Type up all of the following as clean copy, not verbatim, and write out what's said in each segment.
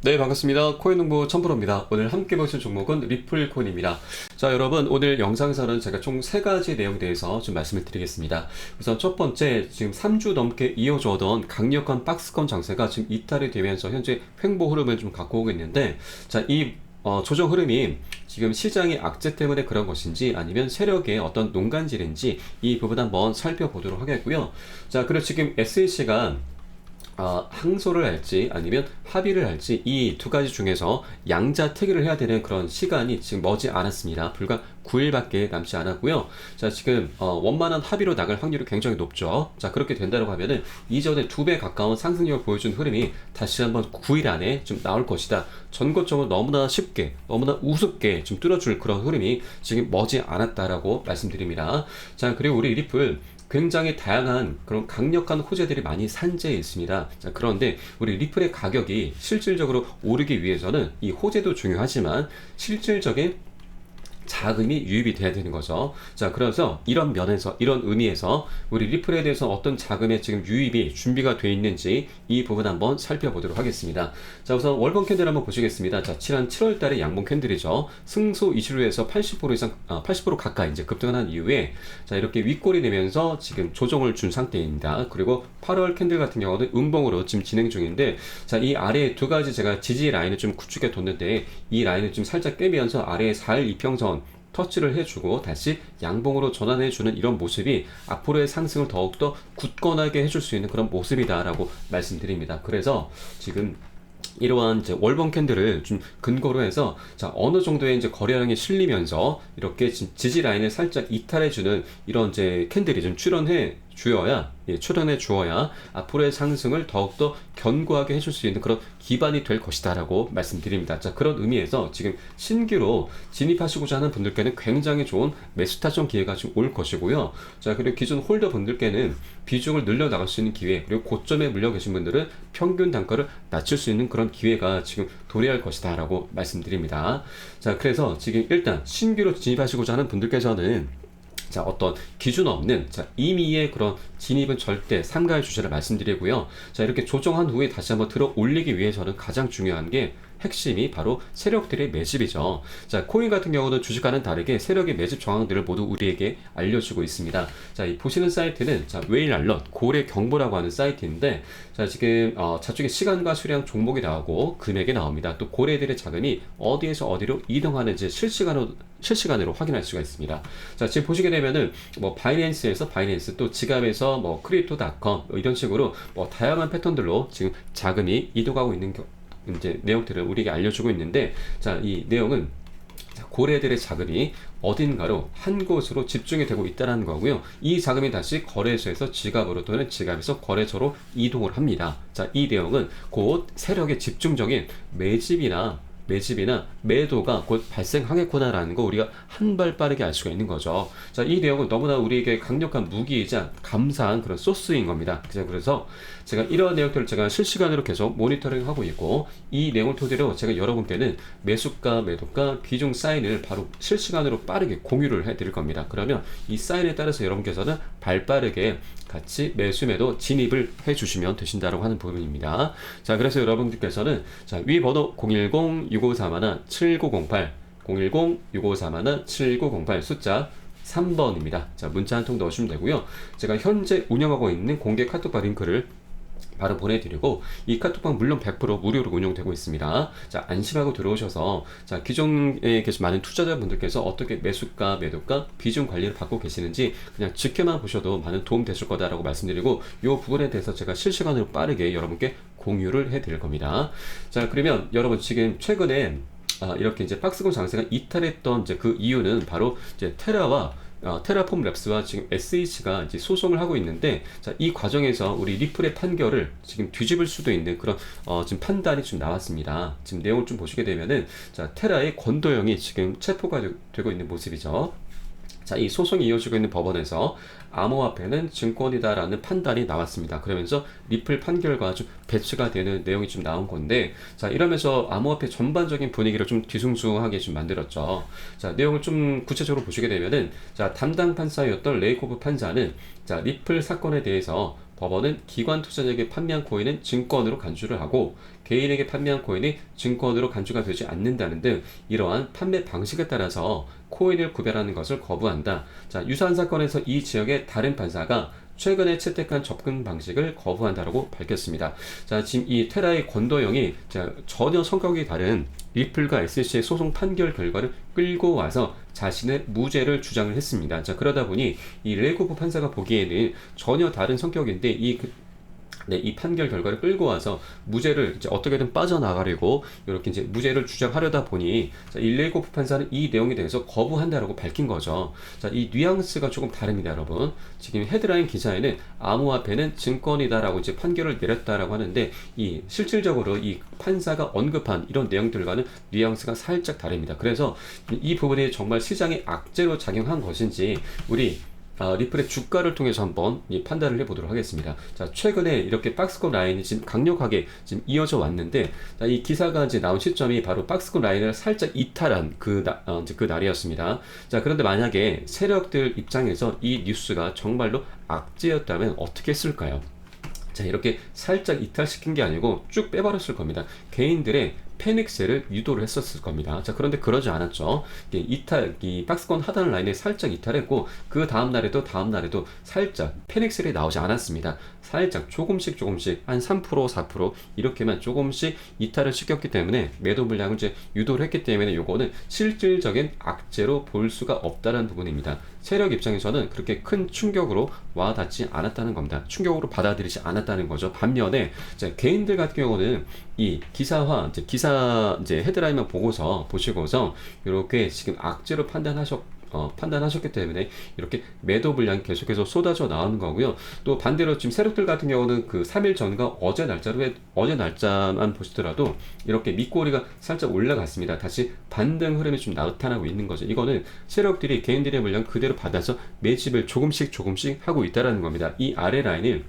네, 반갑습니다. 코인농부 첨프로입니다. 오늘 함께 보실 종목은 리플코인입니다. 자, 여러분, 오늘 영상에서는 제가 총 3가지 내용에 대해서 좀 말씀을 드리겠습니다. 우선 첫 번째, 지금 3주 넘게 이어져 오던 강력한 박스권 장세가 지금 이탈이 되면서 현재 횡보 흐름을 좀 갖고 오고 있는데, 자, 이 조정 흐름이 지금 시장의 악재 때문에 그런 것인지 아니면 세력의 어떤 농간질인지 이 부분 한번 살펴보도록 하겠고요. 자, 그리고 지금 SEC가 항소를 할지 아니면 합의를 할지 이 두 가지 중에서 양자택일을 해야 되는 그런 시간이 지금 머지 않았습니다. 불과 9일밖에 남지 않았고요. 자, 지금 원만한 합의로 나갈 확률이 굉장히 높죠. 자, 그렇게 된다고 하면은 이전에 2배 가까운 상승력을 보여준 흐름이 다시 한번 9일 안에 좀 나올 것이다. 전고점을 너무나 쉽게, 너무나 우습게 좀 뚫어줄 그런 흐름이 지금 머지 않았다라고 말씀드립니다. 자, 그리고 우리 리플 굉장히 다양한 그런 강력한 호재들이 많이 산재해 있습니다. 자, 그런데 우리 리플의 가격이 실질적으로 오르기 위해서는 이 호재도 중요하지만 실질적인 자금이 유입이 돼야 되는 거죠. 자, 그래서 이런 면에서, 이런 의미에서 우리 리플에 대해서 어떤 자금의 지금 유입이 준비가 되어 있는지 이 부분 한번 살펴보도록 하겠습니다. 자, 우선 월봉 캔들 한번 보시겠습니다. 자, 지난 7월 달에 양봉 캔들이죠. 승소 이슈로해서 80% 이상, 80% 가까이 이제 급등을 한 이후에 자, 이렇게 윗골이 내면서 지금 조정을 준 상태입니다. 그리고 8월 캔들 같은 경우는 음봉으로 지금 진행 중인데, 자, 이 아래에 두 가지 제가 지지 라인을 좀 구축해 뒀는데 이 라인을 좀 살짝 깨면서 아래에 4일 이평선 터치를 해주고 다시 양봉으로 전환해주는 이런 모습이 앞으로의 상승을 더욱더 굳건하게 해줄 수 있는 그런 모습이다라고 말씀드립니다. 그래서 지금 이러한 이제 월봉 캔들을 좀 근거로 해서 자, 어느 정도의 이제 거래량이 실리면서 이렇게 지지 라인을 살짝 이탈해주는 이런 이제 캔들이 좀 출현해 주어야 앞으로의 상승을 더욱더 견고하게 해줄 수 있는 그런 기반이 될 것이다라고 말씀드립니다. 자, 그런 의미에서 지금 신규로 진입하시고자 하는 분들께는 굉장히 좋은 매수 타점 기회가 좀 올 것이고요. 자, 그리고 기존 홀더 분들께는 비중을 늘려 나갈 수 있는 기회, 그리고 고점에 물려 계신 분들은 평균 단가를 낮출 수 있는 그런 기회가 지금 도래할 것이다라고 말씀드립니다. 자, 그래서 지금 일단 신규로 진입하시고자 하는 분들께서는 자, 어떤 기준 없는 자, 임의의 그런 진입은 절대 삼가의 주제를 말씀드리고요. 자, 이렇게 조정한 후에 다시 한번 들어 올리기 위해서는 가장 중요한 게 핵심이 바로 세력들의 매집이죠. 자, 코인 같은 경우는 주식과는 다르게 세력의 매집 정황들을 모두 우리에게 알려주고 있습니다. 자, 이 보시는 사이트는 자, 웨일 알럿 고래 경보라고 하는 사이트인데, 자, 지금 좌측에 시간과 수량 종목이 나오고 금액이 나옵니다. 또 고래들의 자금이 어디에서 어디로 이동하는지 실시간으로 확인할 수가 있습니다. 자, 지금 보시게 되면은 뭐 바이낸스에서 바이낸스, 또 지갑에서 뭐 크립토닷컴 이런 식으로 뭐 다양한 패턴들로 지금 자금이 이동하고 있는 이제 내용들을 우리에게 알려주고 있는데, 자, 이 내용은 고래들의 자금이 어딘가로 한 곳으로 집중이 되고 있다는 거고요. 이 자금이 다시 거래소에서 지갑으로 또는 지갑에서 거래소로 이동을 합니다. 자, 이 내용은 곧 세력의 집중적인 매집이나 매도가 곧 발생하겠구나라는 거 우리가 한 발 빠르게 알 수가 있는 거죠. 자, 이 내용은 너무나 우리에게 강력한 무기이자 감사한 그런 소스인 겁니다. 그래서 제가 이런 내용들을 제가 실시간으로 계속 모니터링 하고 있고, 이 내용을 토대로 제가 여러분께는 매수가, 매도가, 비중 사인을 바로 실시간으로 빠르게 공유를 해 드릴 겁니다. 그러면 이 사인에 따라서 여러분께서는 발빠르게 같이 매수, 매도 진입을 해 주시면 되신다라고 하는 부분입니다. 자, 그래서 여러분들께서는 자, 위 번호 010-6541-7908 010-6541-7908 숫자 3번입니다. 자, 문자 한 통 넣으시면 되고요. 제가 현재 운영하고 있는 공개 카톡방 링크를 바로 보내드리고, 이 카톡방 물론 100% 무료로 운영되고 있습니다. 자, 안심하고 들어오셔서 자, 기존에 계신 많은 투자자분들께서 어떻게 매수가, 매도가, 비중 관리를 받고 계시는지 그냥 지켜만 보셔도 많은 도움 되실 거다라고 말씀드리고, 이 부분에 대해서 제가 실시간으로 빠르게 여러분께 공유를 해드릴 겁니다. 자, 그러면 여러분 지금 최근에 이렇게 이제 박스권 장세가 이탈했던 이제 그 이유는 바로 이제 테라폼 랩스와 지금 SEC가 이제 소송을 하고 있는데, 자, 이 과정에서 우리 리플의 판결을 지금 뒤집을 수도 있는 그런 지금 판단이 좀 나왔습니다. 지금 내용을 좀 보시게 되면은 자, 테라의 권도영이 지금 체포가 되고 있는 모습이죠. 자, 이 소송이 이어지고 있는 법원에서 암호화폐는 증권이다라는 판단이 나왔습니다. 그러면서 리플 판결과 좀 배치가 되는 내용이 좀 나온 건데, 자, 이러면서 암호화폐 전반적인 분위기를 좀 뒤숭숭하게 좀 만들었죠. 자, 내용을 좀 구체적으로 보시게 되면은 자, 담당 판사였던 레이코프 판사는 자, 리플 사건에 대해서 법원은 기관 투자자에게 판매한 코인은 증권으로 간주를 하고 개인에게 판매한 코인이 증권으로 간주가 되지 않는다는 등 이러한 판매 방식에 따라서 코인을 구별하는 것을 거부한다. 자, 유사한 사건에서 이 지역의 다른 판사가 최근에 채택한 접근 방식을 거부한다라고 밝혔습니다. 자, 지금 이 테라의 권도영이 전혀 성격이 다른 리플과 SC의 소송 판결 결과를 끌고 와서 자신의 무죄를 주장을 했습니다. 자, 그러다 보니 이 레고프 판사가 보기에는 전혀 다른 성격인데 이 판결 결과를 끌고 와서 무죄를 이제 어떻게든 빠져나가려고 이렇게 이제 무죄를 주장하려다 보니 일레고프 판사는 이 내용에 대해서 거부한다라고 밝힌 거죠. 자, 이 뉘앙스가 조금 다릅니다, 여러분. 지금 헤드라인 기사에는 암호화폐는 증권이다라고 이제 판결을 내렸다라고 하는데 이 실질적으로 이 판사가 언급한 이런 내용들과는 뉘앙스가 살짝 다릅니다. 그래서 이 부분이 정말 시장에 악재로 작용한 것인지 우리 리플의 주가를 통해서 한번 판단을 해보도록 하겠습니다. 자, 최근에 이렇게 박스권 라인이 지금 강력하게 지금 이어져 왔는데, 자, 이 기사가 이제 나온 시점이 바로 박스권 라인을 살짝 이탈한 이제 그 날이었습니다. 자, 그런데 만약에 세력들 입장에서 이 뉴스가 정말로 악재였다면 어떻게 했을까요? 자, 이렇게 살짝 이탈시킨 게 아니고 쭉 빼버렸을 겁니다. 개인들의 패닉셀을 유도를 했었을 겁니다. 자, 그런데 그러지 않았죠. 이 박스권 하단 라인에 살짝 이탈했고, 그 다음날에도 살짝 패닉셀이 나오지 않았습니다. 살짝 조금씩 한 3%, 4% 이렇게만 조금씩 이탈을 시켰기 때문에 매도 물량을 이제 유도를 했기 때문에 요거는 실질적인 악재로 볼 수가 없다는 부분입니다. 세력 입장에서는 그렇게 큰 충격으로 와닿지 않았다는 겁니다. 충격으로 받아들이지 않았다는 거죠. 반면에 개인들 같은 경우는 이 기사 헤드라인만 보시고서 이렇게 지금 악재로 판단하셨기 때문에 이렇게 매도 물량이 계속해서 쏟아져 나오는 거고요. 또 반대로 지금 세력들 같은 경우는 그 3일 전과 어제 날짜만 보시더라도 이렇게 밑꼬리가 살짝 올라갔습니다. 다시 반등 흐름이 좀 나타나고 있는 거죠. 이거는 세력들이 개인들의 물량 그대로 받아서 매집을 조금씩 하고 있다라는 겁니다. 이 아래 라인을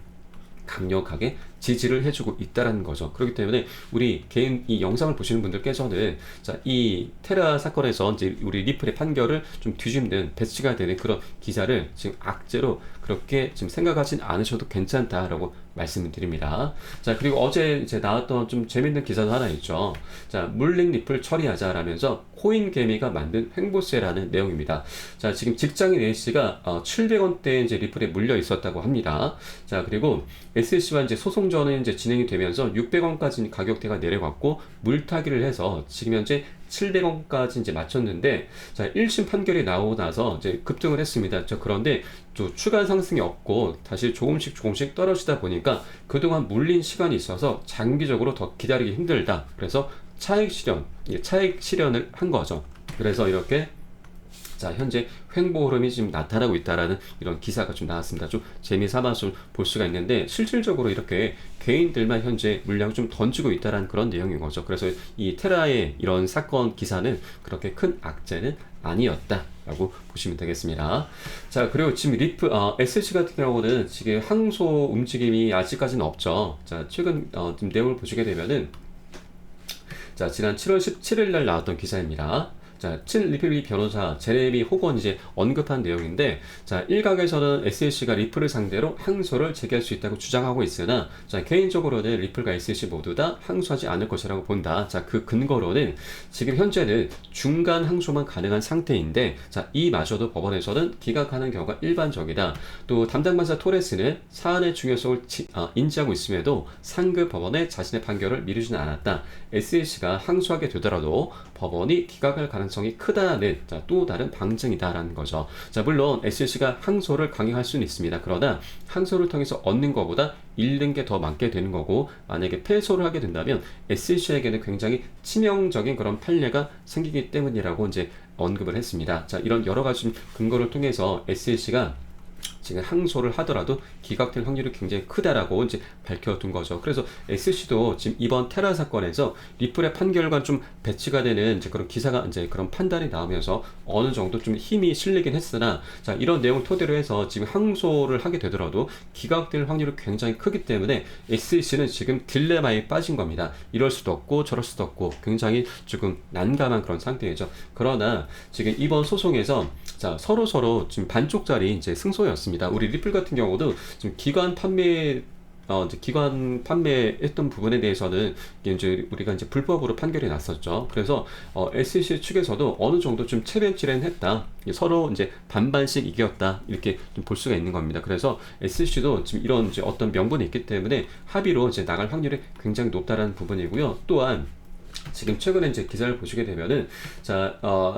강력하게 지지를 해주고 있다라는 거죠. 그렇기 때문에 우리 개인 이 영상을 보시는 분들께서는 이 테라 사건에서 이제 우리 리플의 판결을 좀 뒤집는 배치가 되는 그런 기사를 지금 악재로 그렇게 지금 생각하진 않으셔도 괜찮다라고 말씀을 드립니다. 자, 그리고 어제 이제 나왔던 좀 재밌는 기사도 하나 있죠. 자, 물린 리플 처리하자라면서 코인 개미가 만든 횡보세라는 내용입니다. 자, 지금 직장인 A씨가 700원대에 이제 리플에 물려 있었다고 합니다. 자, 그리고 SC와 이제 소송전이 이제 진행이 되면서 600원까지 가격대가 내려갔고 물타기를 해서 지금 현재 700원까지 이제 맞췄는데, 자, 1심 판결이 나오고 나서 이제 급등을 했습니다. 자, 그런데 또 추가 상승이 없고 다시 조금씩 떨어지다 보니까 그동안 물린 시간이 있어서 장기적으로 더 기다리기 힘들다. 그래서 차익 실현을 한 거죠. 그래서 이렇게 현재 횡보 흐름이 지금 나타나고 있다라는 이런 기사가 좀 나왔습니다. 좀 재미삼아서 볼 수가 있는데 실질적으로 이렇게 개인들만 현재 물량을 좀 던지고 있다라는 그런 내용인 거죠. 그래서 이 테라의 이런 사건 기사는 그렇게 큰 악재는 아니었다라고 보시면 되겠습니다. 자, 그리고 지금 SC 같은 경우는 지금 항소 움직임이 아직까지는 없죠. 자, 최근 지금 내용을 보시게 되면은 지난 7월 17일 날 나왔던 기사입니다. 자, 리플 변호사 제레미 호건 이제 언급한 내용인데, 자, 일각에서는 SEC가 리플을 상대로 항소를 제기할 수 있다고 주장하고 있으나, 자, 개인적으로는 리플과 SEC 모두 다 항소하지 않을 것이라고 본다. 자, 그 근거로는 지금 현재는 중간 항소만 가능한 상태인데, 자, 이마저도 법원에서는 기각하는 경우가 일반적이다. 또 담당 판사 토레스는 사안의 중요성을 인지하고 있음에도 상급 법원에 자신의 판결을 미루지는 않았다. SEC가 항소하게 되더라도 법원이 기각할 가능성이 크다는 또 다른 방증이다라는 거죠. 자, 물론 SEC가 항소를 강행할 수는 있습니다. 그러나 항소를 통해서 얻는 것보다 잃는 게 더 많게 되는 거고, 만약에 패소를 하게 된다면 SEC에게는 굉장히 치명적인 그런 판례가 생기기 때문이라고 이제 언급을 했습니다. 자, 이런 여러 가지 근거를 통해서 SEC가 지금 항소를 하더라도 기각될 확률이 굉장히 크다라고 이제 밝혀둔 거죠. 그래서 SC도 지금 이번 테라 사건에서 리플의 판결과 좀 배치가 되는 이제 그런 기사가 이제 그런 판단이 나오면서 어느 정도 좀 힘이 실리긴 했으나, 자, 이런 내용을 토대로 해서 지금 항소를 하게 되더라도 기각될 확률이 굉장히 크기 때문에 SC는 지금 딜레마에 빠진 겁니다. 이럴 수도 없고 저럴 수도 없고 굉장히 지금 난감한 그런 상태이죠. 그러나 지금 이번 소송에서 서로 지금 반쪽짜리 이제 승소였습니다. 우리 리플 같은 경우도 지금 기관 판매 이제 기관 판매했던 부분에 대해서는 이게 이제 우리가 이제 불법으로 판결이 났었죠. 그래서 SEC 측에서도 어느 정도 좀 체면치레는 했다. 서로 이제 반반씩 이겼다. 이렇게 좀 볼 수가 있는 겁니다. 그래서 SEC도 지금 이런 이제 어떤 명분이 있기 때문에 합의로 이제 나갈 확률이 굉장히 높다라는 부분이고요. 또한 지금 최근에 이제 기사를 보시게 되면은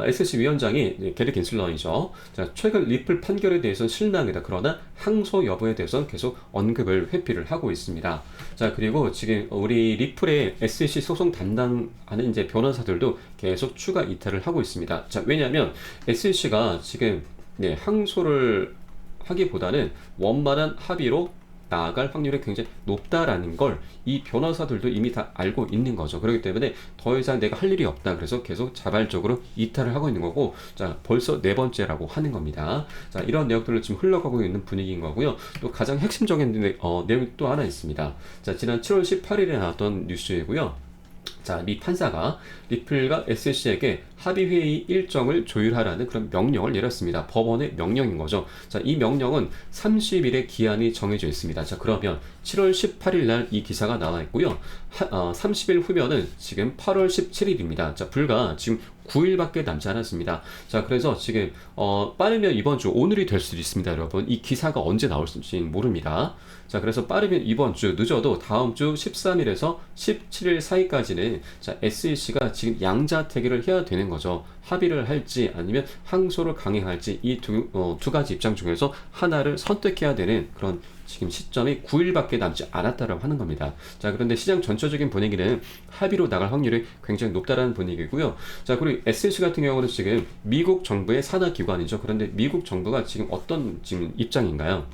SEC 위원장이 게리 겐슬러이죠. 자, 최근 리플 판결에 대해서는 실망이다. 그러나 항소 여부에 대해서는 계속 언급을 회피를 하고 있습니다. 자, 그리고 지금 우리 리플의 SEC 소송 담당하는 이제 변호사들도 계속 추가 이탈을 하고 있습니다. 자, 왜냐하면 SEC가 지금 항소를 하기보다는 원만한 합의로 나아갈 확률이 굉장히 높다라는 걸 이 변호사들도 이미 다 알고 있는 거죠. 그렇기 때문에 더 이상 내가 할 일이 없다. 그래서 계속 자발적으로 이탈을 하고 있는 거고, 자, 벌써 네 번째라고 하는 겁니다. 자, 이런 내용들을 지금 흘러가고 있는 분위기인 거고요. 또 가장 핵심적인 내용이 또 하나 있습니다. 자, 지난 7월 18일에 나왔던 뉴스이고요. 자, 미 판사가 리플과 SEC에게 합의회의 일정을 조율하라는 그런 명령을 내렸습니다. 법원의 명령인 거죠. 자, 이 명령은 30일의 기한이 정해져 있습니다. 자, 그러면 7월 18일 날 이 기사가 나와 있고요. 30일 후면은 지금 8월 17일입니다. 자, 불과 지금 9일밖에 남지 않았습니다. 자, 그래서 지금 빠르면 이번 주 오늘이 될 수도 있습니다, 여러분. 이 기사가 언제 나올지 모릅니다. 자, 그래서 빠르면 이번 주, 늦어도 다음 주 13일에서 17일 사이까지는 자, SEC가 지금 양자택일을 해야 되는 거죠. 합의를 할지 아니면 항소를 강행할지 이 두 가지 입장 중에서 하나를 선택해야 되는 그런 지금 시점이 9일밖에 남지 않았다라고 하는 겁니다. 자, 그런데 시장 전체적인 분위기는 합의로 나갈 확률이 굉장히 높다라는 분위기고요. 자, 그리고 SEC 같은 경우는 지금 미국 정부의 산하 기관이죠. 그런데 미국 정부가 지금 어떤 지금 입장인가요?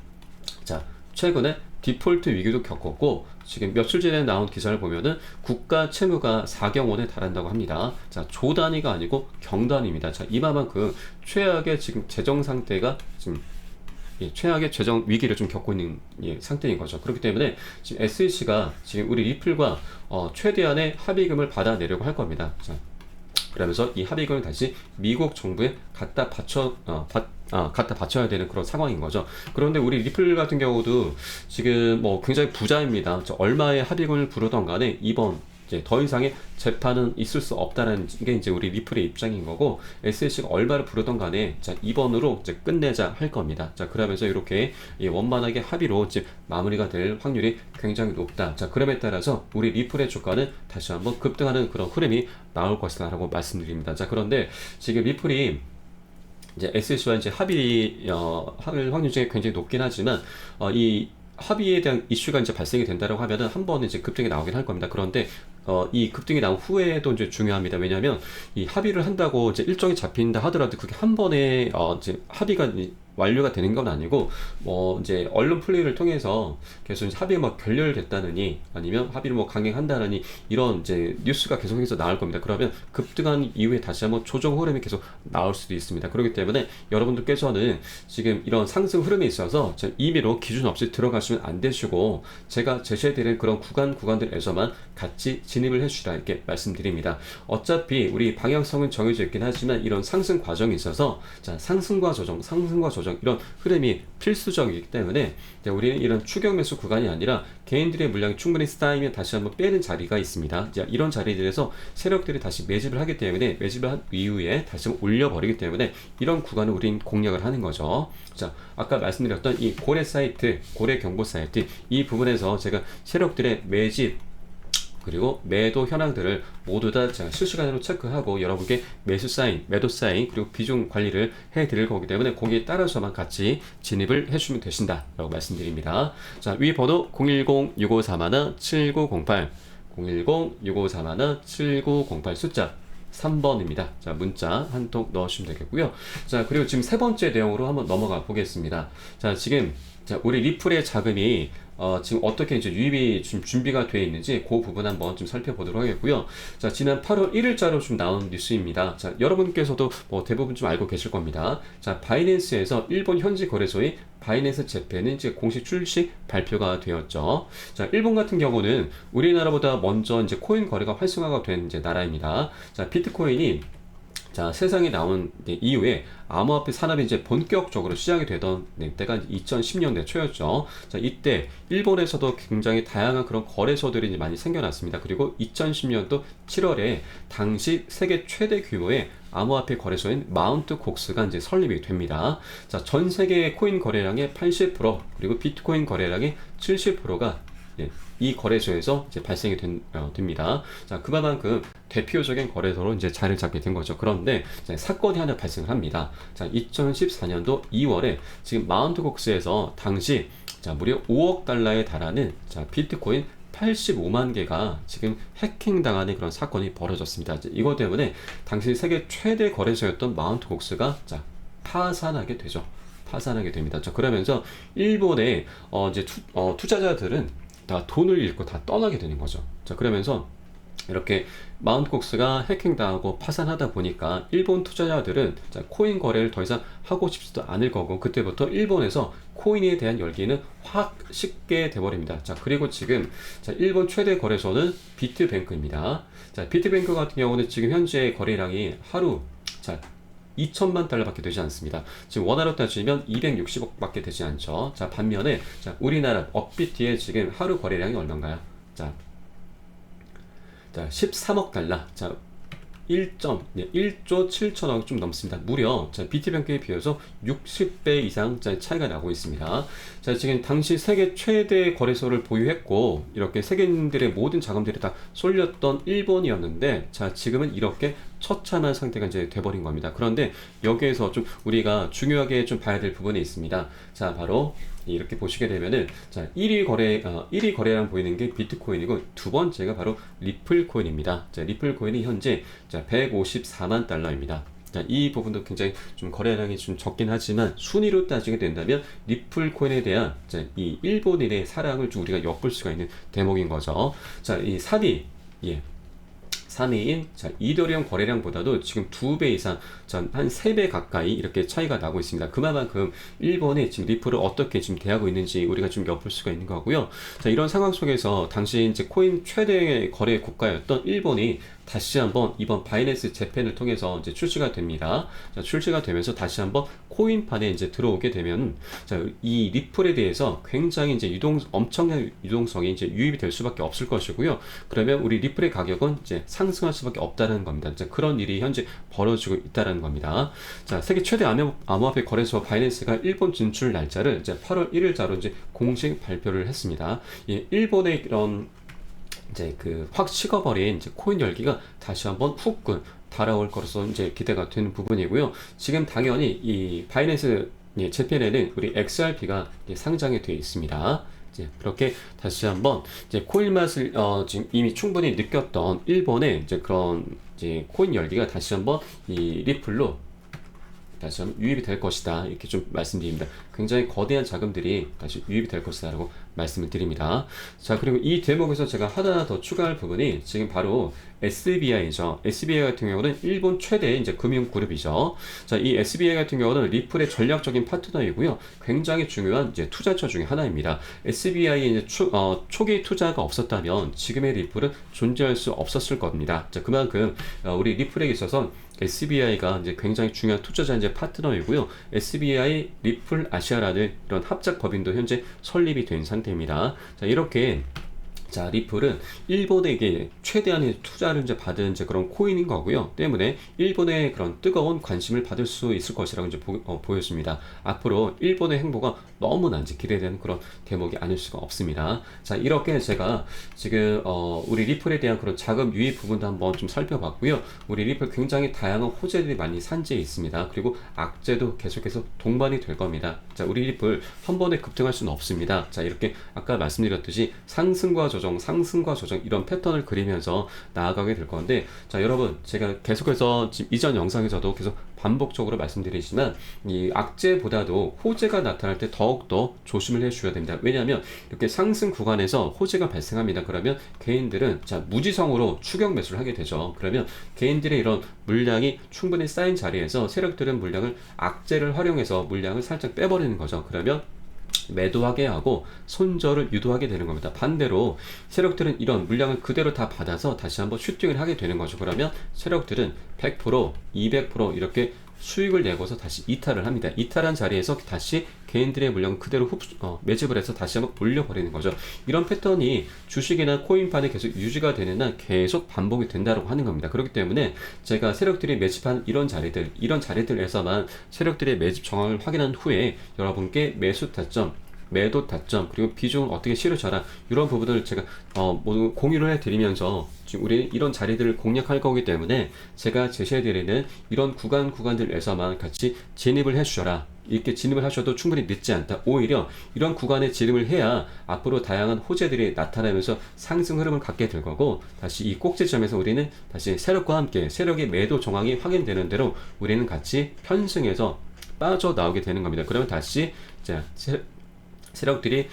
자, 최근에 디폴트 위기도 겪었고 지금 며칠 전에 나온 기사를 보면은 국가 채무가 4경 원에 달한다고 합니다. 자, 조 단위가 아니고 경 단위입니다. 자, 이만큼 최악의 지금 재정 상태가 지금 최악의 재정 위기를 좀 겪고 있는 상태인 거죠. 그렇기 때문에 지금 SEC가 지금 우리 리플과 최대한의 합의금을 받아내려고 할 겁니다. 자, 그러면서 이 합의금을 다시 미국 정부에 갖다 바쳐야 되는 그런 상황인 거죠. 그런데 우리 리플 같은 경우도 지금 굉장히 부자입니다. 얼마의 합의금을 부르던 간에 이번 이제 더 이상의 재판은 있을 수 없다는 게 이제 우리 리플의 입장인 거고, SEC가 얼마를 부르던 간에 자, 이번으로 이제 끝내자 할 겁니다. 자, 그러면서 이렇게 원만하게 합의로 이제 마무리가 될 확률이 굉장히 높다. 자, 그럼에 따라서 우리 리플의 주가는 다시 한번 급등하는 그런 흐름이 나올 것이다라고 말씀드립니다. 자, 그런데 지금 리플이 이제 SEC와 이제 할 확률 중에 굉장히 높긴 하지만 이 합의에 대한 이슈가 이제 발생이 된다라고 하면은 한 번은 이제 급등이 나오긴 할 겁니다. 그런데 이 급등이 나온 후에도 이제 중요합니다. 왜냐하면 이 합의를 한다고 이제 일정이 잡힌다 하더라도 그게 한 번에 이제 합의가 완료가 되는 건 아니고 이제 언론 플레이를 통해서 계속 이제 합의가 결렬됐다느니 아니면 합의를 강행한다느니 이런 이제 뉴스가 계속해서 나올 겁니다. 그러면 급등한 이후에 다시 한번 조정 흐름이 계속 나올 수도 있습니다. 그렇기 때문에 여러분들께서는 지금 이런 상승 흐름에 있어서 임의로 기준 없이 들어가시면 안 되시고 제가 제시해드리는 그런 구간들에서만 같이 진입을 해주시라 이렇게 말씀드립니다. 어차피 우리 방향성은 정해져 있긴 하지만 이런 상승 과정이 있어서 자, 상승과 조정 이런 흐름이 필수적이기 때문에 우리는 이런 추격 매수 구간이 아니라 개인들의 물량이 충분히 쌓이면 다시 한번 빼는 자리가 있습니다. 자, 이런 자리들에서 세력들이 다시 매집을 하기 때문에 매집을 한 이후에 다시 한번 올려버리기 때문에 이런 구간을 우린 공략을 하는 거죠. 자, 아까 말씀드렸던 이 고래 경보 사이트 이 부분에서 제가 세력들의 매집 그리고 매도 현황들을 모두 다 제가 실시간으로 체크하고 여러분께 매수 사인, 매도 사인, 그리고 비중 관리를 해드릴 거기 때문에 거기에 따라서만 같이 진입을 해주시면 되신다 라고 말씀드립니다. 자, 위 번호 010-6541-7908 010-6541-7908 숫자 3번입니다. 자, 문자 한 통 넣으시면 되겠고요. 자, 그리고 지금 세 번째 내용으로 한번 넘어가 보겠습니다. 자, 지금 우리 리플의 자금이 지금 어떻게 이제 유입이 지금 준비가 되어 있는지 그 부분 한번 좀 살펴보도록 하겠고요. 자, 지난 8월 1일자로 좀 나온 뉴스입니다. 자, 여러분께서도 대부분 좀 알고 계실 겁니다. 자, 바이낸스에서 일본 현지 거래소의 바이낸스 재팬은 이제 공식 출시 발표가 되었죠. 자, 일본 같은 경우는 우리나라보다 먼저 이제 코인 거래가 활성화가 된 이제 나라입니다. 자, 비트코인이 자, 세상에 나온 이후에 암호화폐 산업이 이제 본격적으로 시작이 되던 때가 2010년대 초였죠. 자, 이때 일본에서도 굉장히 다양한 그런 거래소들이 이제 많이 생겨났습니다. 그리고 2010년도 7월에 당시 세계 최대 규모의 암호화폐 거래소인 마운트 곡스가 이제 설립이 됩니다. 자, 전 세계 코인 거래량의 80%, 그리고 비트코인 거래량의 70%가 이 거래소에서 이제 발생이 됩니다. 자, 그만큼 대표적인 거래소로 이제 자리를 잡게 된 거죠. 그런데 사건이 하나 발생을 합니다. 자, 2014년도 2월에 지금 마운트 곡스에서 당시 자, 무려 5억 달러에 달하는 자, 비트코인 85만 개가 지금 해킹당하는 그런 사건이 벌어졌습니다. 이것 때문에 당시 세계 최대 거래소였던 마운트 곡스가 자, 파산하게 되죠. 파산하게 됩니다. 자, 그러면서 일본의 이제 투자자들은 다 돈을 잃고 다 떠나게 되는 거죠. 자, 그러면서 이렇게 마운트콕스가 해킹당하고 파산하다 보니까 일본 투자자들은 자, 코인 거래를 더 이상 하고 싶지도 않을 거고, 그때부터 일본에서 코인에 대한 열기는 확 식게 돼버립니다. 자, 그리고 지금 자, 일본 최대 거래소는 비트뱅크입니다. 자, 비트뱅크 같은 경우는 지금 현재 거래량이 하루 자 2천만 달러밖에 되지 않습니다. 지금 원화로 따지면 260억 밖에 되지 않죠. 자, 반면에 자, 우리나라 업비트의 지금 하루 거래량이 얼마인가요? 자, 13억 달러. 자, 1조 7천억 좀 넘습니다. 무려 자, 비트뱅크에 비해서 60배 이상 차이가 나고 있습니다. 자, 지금 당시 세계 최대 거래소를 보유했고 이렇게 세계인들의 모든 자금들이 다 쏠렸던 일본이었는데, 자, 지금은 이렇게 처참한 상태가 이제 돼버린 겁니다. 그런데 여기에서 좀 우리가 중요하게 좀 봐야 될 부분이 있습니다. 자, 바로 이렇게 보시게 되면은 자, 1위 거래량 보이는 게 비트코인이고, 두 번째가 바로 리플 코인입니다. 자, 리플 코인이 현재 자, 154만 달러입니다. 자, 이 부분도 굉장히 좀 거래량이 좀 적긴 하지만 순위로 따지게 된다면 리플 코인에 대한 자, 이 일본인의 사랑을 좀 우리가 엿볼 수가 있는 대목인 거죠. 자, 이 3위 3위인 자, 이더리움 거래량보다도 지금 2배 이상, 한 3배 가까이 이렇게 차이가 나고 있습니다. 그만큼 일본이 지금 리플을 어떻게 지금 대하고 있는지 우리가 좀 엿볼 수가 있는 거고요. 자, 이런 상황 속에서 당시 이제 코인 최대 거래 국가였던 일본이 다시 한번 이번 바이낸스 재팬을 통해서 이제 출시가 됩니다. 자, 출시가 되면서 다시 한번 코인판에 이제 들어오게 되면 자, 이 리플에 대해서 굉장히 이제 엄청난 유동성이 이제 유입이 될 수밖에 없을 것이고요. 그러면 우리 리플의 가격은 이제 상승할 수밖에 없다는 겁니다. 자, 그런 일이 현재 벌어지고 있다는 겁니다. 자, 세계 최대 암호화폐 거래소 바이낸스가 일본 진출 날짜를 이제 8월 1일자로 이제 공식 발표를 했습니다. 일본의 이런 이제 확 식어버린 이제 코인 열기가 다시 한번 후끈 달아올 것으로 이제 기대가 되는 부분이고요. 지금 당연히 이 바이낸스 재팬에는 우리 XRP가 상장이 되어 있습니다. 이제 그렇게 다시 한번 이제 코인 맛을 지금 이미 충분히 느꼈던 일본의 이제 그런 이제 코인 열기가 다시 한번 이 리플로 다시 한번 유입이 될 것이다, 이렇게 좀 말씀드립니다. 굉장히 거대한 자금들이 다시 유입이 될 것이다 라고 말씀을 드립니다. 자, 그리고 이 대목에서 제가 하나 더 추가할 부분이 지금 바로 SBI죠. SBI 같은 경우는 일본 최대 이제 금융그룹이죠. 자, 이 SBI 같은 경우는 리플의 전략적인 파트너이고요. 굉장히 중요한 이제 투자처 중에 하나입니다. SBI의 이제 초기 투자가 없었다면 지금의 리플은 존재할 수 없었을 겁니다. 자, 그만큼 우리 리플에 있어서 SBI가 이제 굉장히 중요한 투자자 이제 파트너이고요. SBI 리플 아시아라는 이런 합작 법인도 현재 설립이 된 상태입니다. 자, 이렇게 자, 리플은 일본에게 최대한의 투자를 이제 받은 이제 그런 코인인 거고요. 때문에 일본의 그런 뜨거운 관심을 받을 수 있을 것이라고 이제 보여집니다. 앞으로 일본의 행보가 너무나 이제 기대되는 그런 대목이 아닐 수가 없습니다. 자, 이렇게 제가 지금 우리 리플에 대한 그런 자금 유입 부분도 한번 좀 살펴봤고요. 우리 리플 굉장히 다양한 호재들이 많이 산재해 있습니다. 그리고 악재도 계속해서 동반이 될 겁니다. 자, 우리 리플 한 번에 급등할 수는 없습니다. 자, 이렇게 아까 말씀드렸듯이 상승과 조정 이런 패턴을 그리면서 나아가게 될 건데, 자, 여러분, 제가 계속해서 지금 이전 영상에서도 계속 반복적으로 말씀드리지만 이 악재보다도 호재가 나타날 때 더욱더 조심을 해 주셔야 됩니다. 왜냐하면 이렇게 상승 구간에서 호재가 발생합니다. 그러면 개인들은 자, 무지성으로 추격 매수를 하게 되죠. 그러면 개인들의 이런 물량이 충분히 쌓인 자리에서 세력들은 물량을 악재를 활용해서 물량을 살짝 빼버리는 거죠. 그러면 매도하게 하고 손절을 유도하게 되는 겁니다. 반대로 세력들은 이런 물량을 그대로 다 받아서 다시 한번 슈팅을 하게 되는 거죠. 그러면 세력들은 100%, 200% 이렇게 수익을 내고서 다시 이탈을 합니다. 이탈한 자리에서 다시 개인들의 물량을 그대로 매집을 해서 다시 한번 돌려버리는 거죠. 이런 패턴이 주식이나 코인판에 계속 유지가 되는 한 계속 반복이 된다고 하는 겁니다. 그렇기 때문에 제가 세력들이 매집한 이런 자리들에서만 세력들의 매집 정황을 확인한 후에 여러분께 매수 타점, 매도 타점, 그리고 비중을 어떻게 실으셔라, 이런 부분을 제가 모두 공유를 해드리면서 지금 우리 이런 자리들을 공략할 거기 때문에 제가 제시해드리는 이런 구간들에서만 같이 진입을 해주셔라. 이렇게 진입을 하셔도 충분히 늦지 않다. 오히려 이런 구간에 진입을 해야 앞으로 다양한 호재들이 나타나면서 상승 흐름을 갖게 될 거고, 다시 이 꼭지점에서 우리는 다시 세력과 함께 세력의 매도 정황이 확인되는 대로 우리는 같이 편승해서 빠져나오게 되는 겁니다. 그러면 다시 세력들이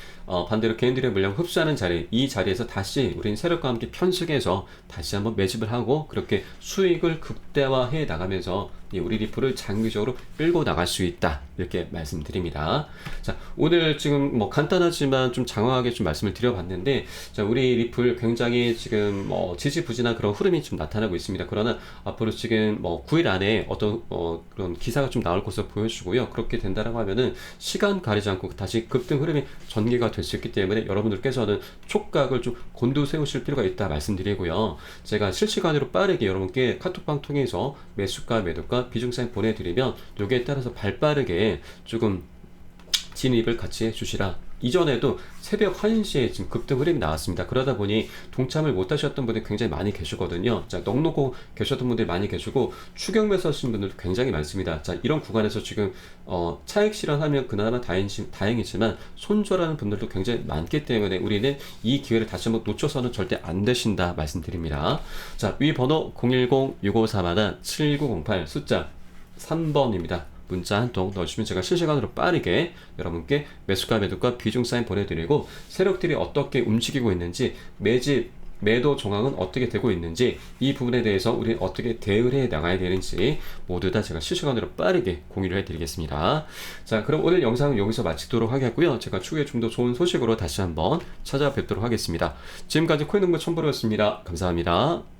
반대로 개인들의 물량 흡수하는 자리, 이 자리에서 다시 우리는 세력과 함께 편승해서 다시 한번 매집을 하고 그렇게 수익을 극대화해 나가면서 우리 리플을 장기적으로 끌고 나갈 수 있다, 이렇게 말씀드립니다. 자, 오늘 지금 간단하지만 좀 장황하게 좀 말씀을 드려봤는데, 자, 우리 리플 굉장히 지금 지지부진한 그런 흐름이 좀 나타나고 있습니다. 그러나 앞으로 지금 9일 안에 어떤 그런 기사가 좀 나올 것으로 보여주고요. 그렇게 된다라고 하면은 시간 가리지 않고 다시 급등 흐름이 전개가 될 수 있기 때문에 여러분들께서는 촉각을 좀 곤두세우실 필요가 있다 말씀드리고요. 제가 실시간으로 빠르게 여러분께 카톡방 통해서 매수가, 매도가, 비중 사인 보내드리면 여기에 따라서 발빠르게 조금 진입을 같이 해주시라. 이전에도 새벽 1시에 지금 급등 흐름이 나왔습니다. 그러다 보니 동참을 못 하셨던 분들이 굉장히 많이 계시거든요. 자, 넉넉고 계셨던 분들이 많이 계시고 추격 매수 하신 분들도 굉장히 많습니다. 자, 이런 구간에서 지금 차익 실현하면 그나마 다행이지만 손절하는 분들도 굉장히 많기 때문에 우리는 이 기회를 다시 한번 놓쳐서는 절대 안 되신다 말씀드립니다. 자, 위 번호 010-6541-7908 숫자 3번입니다. 문자 한 통 넣어주시면 제가 실시간으로 빠르게 여러분께 매수가, 매도가, 비중 사인 보내드리고 세력들이 어떻게 움직이고 있는지, 매집, 매도 정황은 어떻게 되고 있는지, 이 부분에 대해서 우리 어떻게 대응을 해 나가야 되는지 모두 다 제가 실시간으로 빠르게 공유를 해드리겠습니다. 자, 그럼 오늘 영상은 여기서 마치도록 하겠고요. 제가 추후에 좀 더 좋은 소식으로 다시 한번 찾아뵙도록 하겠습니다. 지금까지 코인농부 첨보로였습니다. 감사합니다.